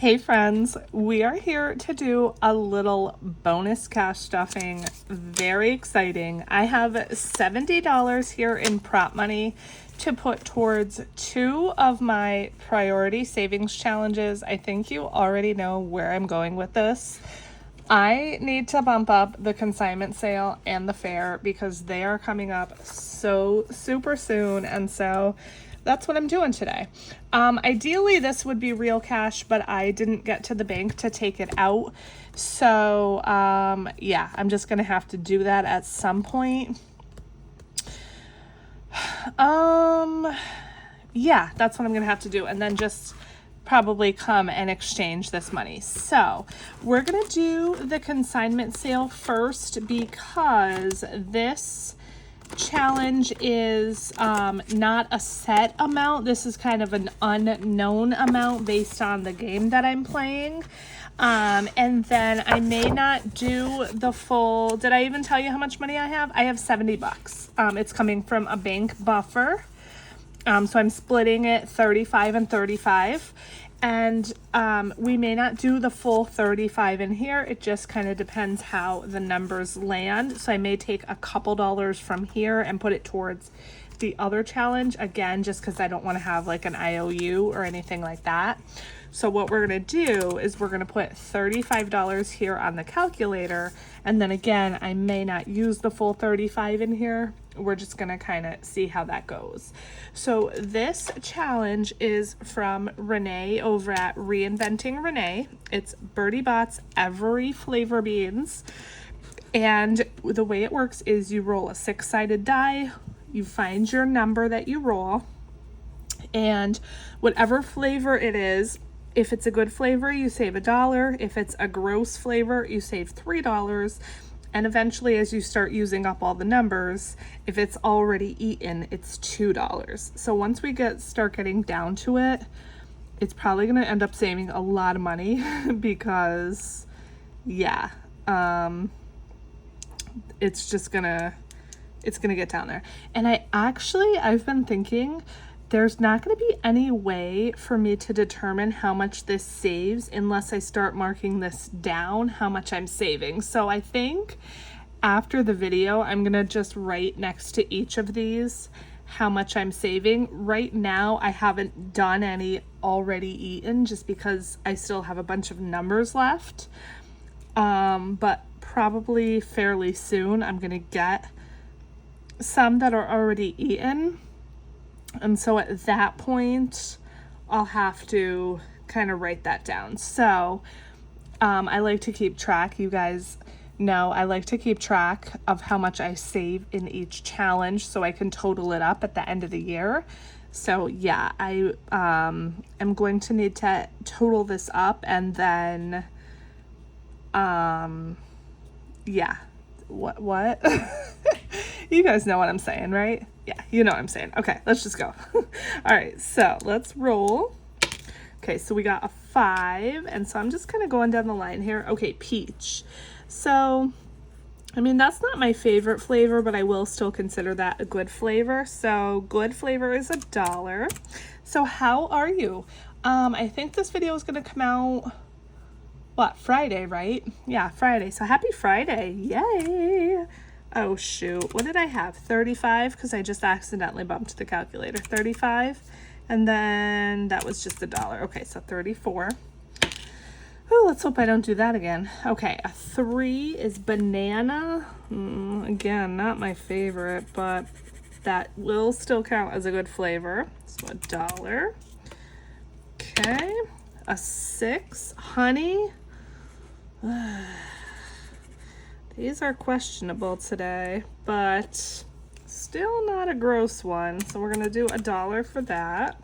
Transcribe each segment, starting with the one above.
Hey friends, we are here to do a little bonus cash stuffing. Very exciting. I have $70 here in prop money to put towards 2 of my priority savings challenges. I think you already know where I'm going with this. I need to bump up the consignment sale and the fair because they are coming up so super soon, and so that's what I'm doing today. Ideally this would be real cash, but I didn't get to the bank to take it out, so yeah, I'm just gonna have to do that at some point. Yeah, that's what I'm gonna have to do, and then just probably come and exchange this money. So we're gonna do the consignment sale first because this challenge is not a set amount. This is kind of an unknown amount based on the game that I'm playing. And then I may not do the full, did I even tell you how much money I have? I have 70 bucks. It's coming from a bank buffer. So I'm splitting it 35 and 35. And we may not do the full 35 in here. It just kind of depends how the numbers land. So I may take a couple dollars from here and put it towards the other challenge. Again, just because I don't want to have like an IOU or anything like that. So what we're going to do is we're going to put $35 here on the calculator. And then again, I may not use the full 35 in here. We're just going to kind of see how that goes. So this challenge is from Renee over at Reinventing Renee. It's Birdie Bot's Every Flavor Beans. And the way it works is you roll a 6-sided die. You find your number that you roll. And whatever flavor it is, if it's a good flavor, you save $1. If it's a gross flavor, you save $3. And eventually, as you start using up all the numbers, if it's already eaten, it's $2. So once we start getting down to it, it's probably going to end up saving a lot of money because, yeah, it's gonna get down there. And I've been thinking, there's not going to be any way for me to determine how much this saves unless I start marking this down, how much I'm saving. So I think after the video, I'm going to just write next to each of these how much I'm saving. Right now, I haven't done any already eaten just because I still have a bunch of numbers left. But probably fairly soon, I'm going to get some that are already eaten. And so at that point, I'll have to kind of write that down. So I like to keep track. You guys know I like to keep track of how much I save in each challenge so I can total it up at the end of the year. So yeah, I am going to need to total this up, and then yeah, what? You guys know what I'm saying, right? Yeah, you know what I'm saying. Okay, let's just go. All right, so let's roll. Okay, so we got a 5, and so I'm just kind of going down the line here. Okay, peach. So, I mean, that's not my favorite flavor, but I will still consider that a good flavor. So, good flavor is $1. So, how are you? I think this video is going to come out, what, Friday, right? Yeah, Friday. So, happy Friday. Yay. Oh shoot, what did I have? 35, because I just accidentally bumped the calculator. 35, and then that was just $1. Okay, so 34. Oh, let's hope I don't do that again. Okay, a 3 is banana. Again, not my favorite, but that will still count as a good flavor. So $1. Okay, a 6, honey. These are questionable today, but still not a gross one. So we're gonna do $1 for that.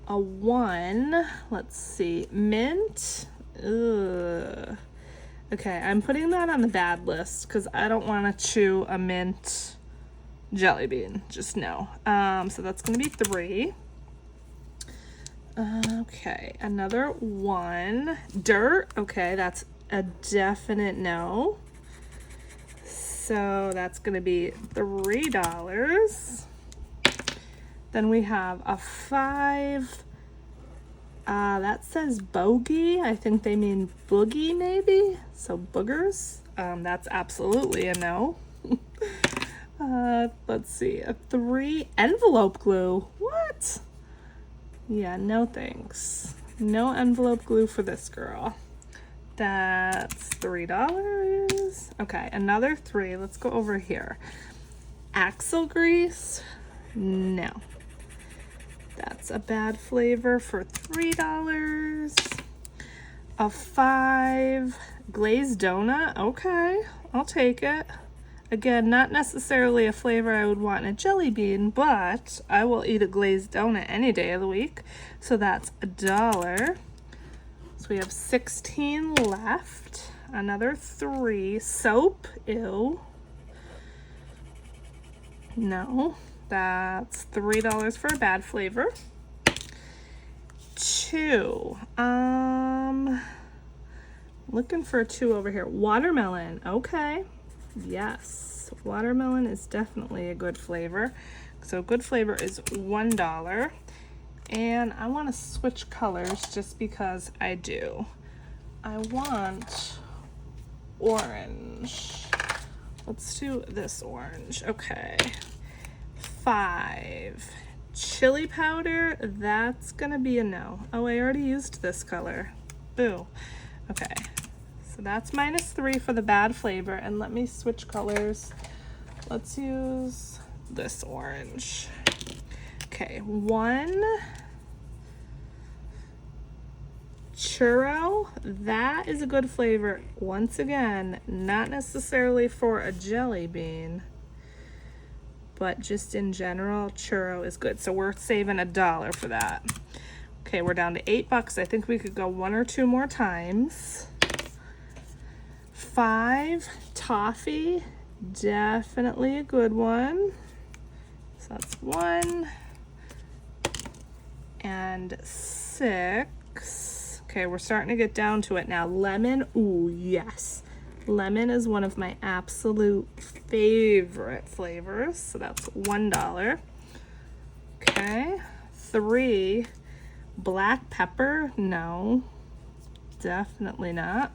A 1, let's see, mint. Ugh. Okay, I'm putting that on the bad list because I don't want to chew a mint jelly bean. Just no. So that's gonna be 3. Okay, another 1. Dirt. Okay, that's a definite no. So that's going to be $3. Then we have a 5. That says bogey. I think they mean boogie maybe. So boogers. That's absolutely a no. Let's see. A 3 envelope glue. What? Yeah, no thanks. No envelope glue for this girl. That's $3. Okay, another 3. Let's go over here. Axle grease. No. That's a bad flavor for $3. A 5 glazed donut. Okay, I'll take it. Again, not necessarily a flavor I would want in a jelly bean, but I will eat a glazed donut any day of the week. So that's $1. So we have 16 left. Another 3. Soap. Ew. No. That's $3 for a bad flavor. 2. Looking for a 2 over here. Watermelon. Okay. Yes. Watermelon is definitely a good flavor. So good flavor is $1. And I want to switch colors just because I do. I want orange. Let's do this orange. Okay. 5. Chili powder, that's gonna be a no. Oh, I already used this color. Boo. Okay, so that's -3 for the bad flavor. And let me switch colors. Let's use this orange. Okay, 1 churro, that is a good flavor. Once again, not necessarily for a jelly bean, but just in general, churro is good. So we're saving $1 for that. Okay, we're down to $8. I think we could go 1 or 2 more times. 5 toffee, definitely a good one. So that's 1 and 6. Okay, we're starting to get down to it now. Lemon, ooh, yes. Lemon is one of my absolute favorite flavors, so that's $1. Okay, 3 black pepper, no, definitely not.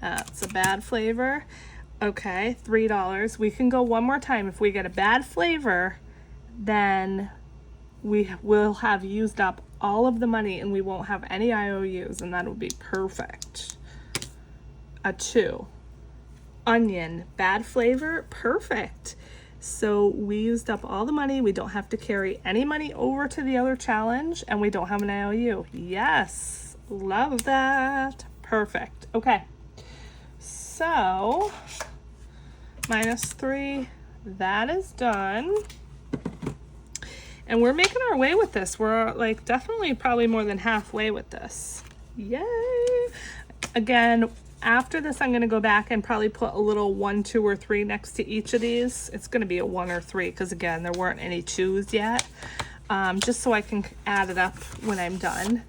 That's a bad flavor. Okay, $3. We can go one more time. If we get a bad flavor, then we will have used up all of the money and we won't have any IOUs, and that would be perfect. A 2. Onion, bad flavor, perfect. So we used up all the money. We don't have to carry any money over to the other challenge, and we don't have an IOU. Yes, love that. Perfect. Okay, so -3, that is done. And we're making our way with this. We're like definitely probably more than halfway with this. Yay. Again, after this, I'm going to go back and probably put a little 1, 2, or 3 next to each of these. It's going to be a 1 or 3 because, again, there weren't any 2s yet. Just so I can add it up when I'm done.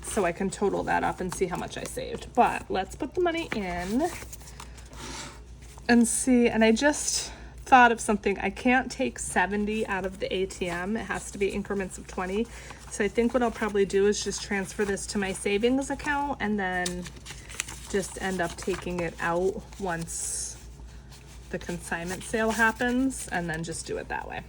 So I can total that up and see how much I saved. But let's put the money in and see. And I just thought of something. I can't take 70 out of the ATM. It has to be increments of 20. So I think what I'll probably do is just transfer this to my savings account and then just end up taking it out once the consignment sale happens, and then just do it that way.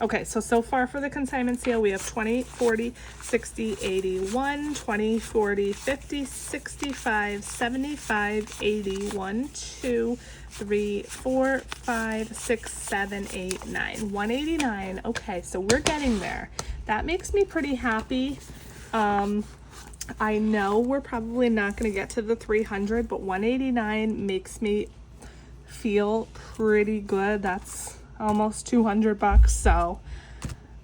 Okay, so far for the consignment sale, we have 20, 40, 60, 81, 20, 40, 50, 65, 75, 80, 1, 2, 3, 4, 5, 6, 7, 8, 9. 189. Okay, so we're getting there. That makes me pretty happy. I know we're probably not going to get to the 300, but 189 makes me feel pretty good. That's almost $200, so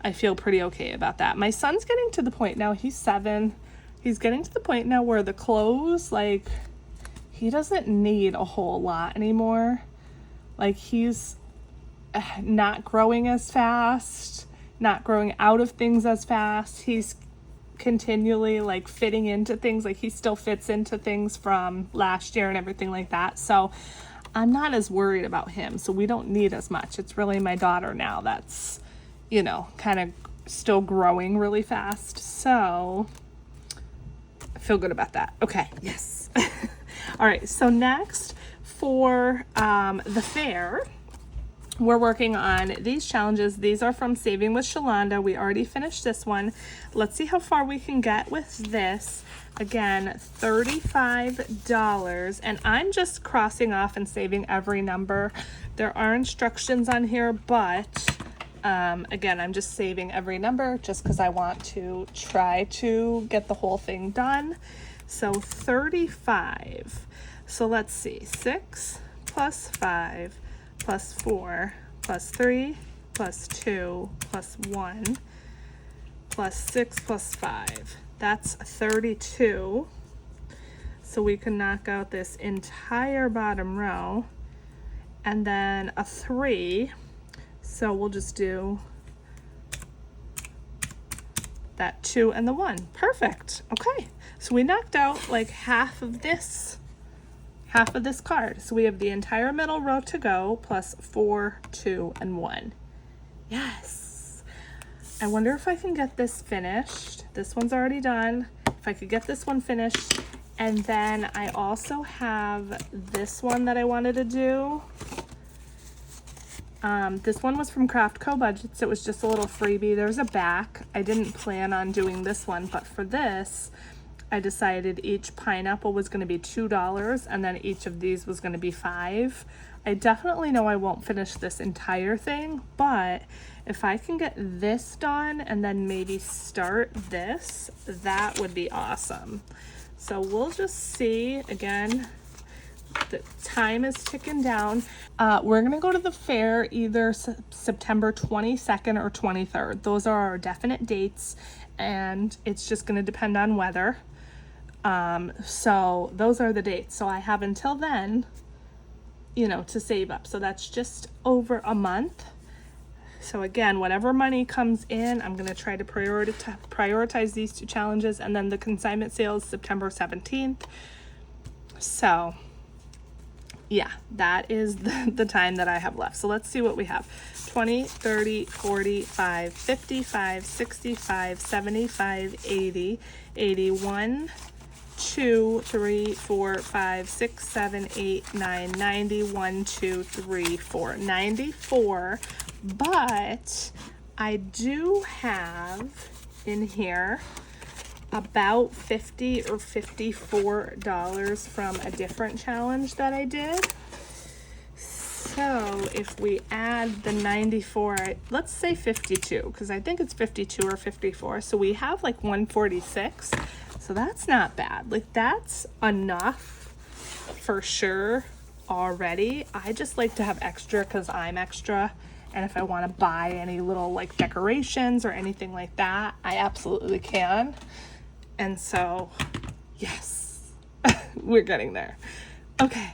I feel pretty okay about that. My son's getting to the point now, he's 7. He's getting to the point now where the clothes, like, he doesn't need a whole lot anymore. Like, he's not growing as fast, not growing out of things as fast. He's continually like fitting into things. Like, he still fits into things from last year and everything like that. So I'm not as worried about him. So we don't need as much. It's really my daughter now that's, you know, kind of still growing really fast. So I feel good about that. Okay, yes. All right, so next for the fair, we're working on these challenges. These are from Saving with Shalonda. We already finished this one. Let's see how far we can get with this. Again, $35, and I'm just crossing off and saving every number. There are instructions on here, but again, I'm just saving every number just because I want to try to get the whole thing done. So 35. So let's see, 6 plus 5 plus 4 plus 3 plus 2 plus 1 plus 6 plus 5. That's 32. So we can knock out this entire bottom row, and then a 3. So we'll just do that 2 and the 1. Perfect. Okay. So we knocked out like half of this card. So we have the entire middle row to go, plus 4, 2, and 1. Yes. I wonder if I can get this finished. This one's already done. If I could get this one finished. And then I also have this one that I wanted to do. This one was from Craft Co Budgets. It was just a little freebie. There's a back. I didn't plan on doing this one, but for this, I decided each pineapple was going to be $2, and then each of these was going to be $5. I definitely know I won't finish this entire thing, but if I can get this done and then maybe start this, that would be awesome. So we'll just see. Again, the time is ticking down. We're going to go to the fair either September 22nd or 23rd. Those are our definite dates, and it's just going to depend on weather. So those are the dates. So I have until then, you know, to save up. So that's just over a month. So again, whatever money comes in, I'm going to try to prioritize these two challenges, and then the consignment sale is September 17th. So yeah, that is the time that I have left. So let's see what we have. 20, 30, 45, 55, 65, 75, 80, 81, 2, 3, 4, 5, 6, 7, 8, 9, 90, 1, 2, 3, 4, 94. But I do have in here about $50 or $54 from a different challenge that I did. So if we add the 94, let's say 52, because I think it's 52 or 54. So we have like 146. So that's not bad. Like, that's enough for sure already. I just like to have extra because I'm extra. And if I want to buy any little like decorations or anything like that, I absolutely can. And so, yes, we're getting there. Okay,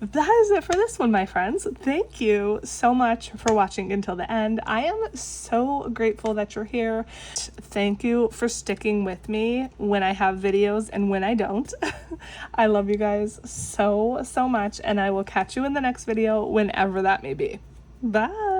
that is it for this one, my friends. Thank you so much for watching until the end. I am so grateful that you're here. Thank you for sticking with me when I have videos and when I don't. I love you guys so, so much, and I will catch you in the next video whenever that may be. Bye.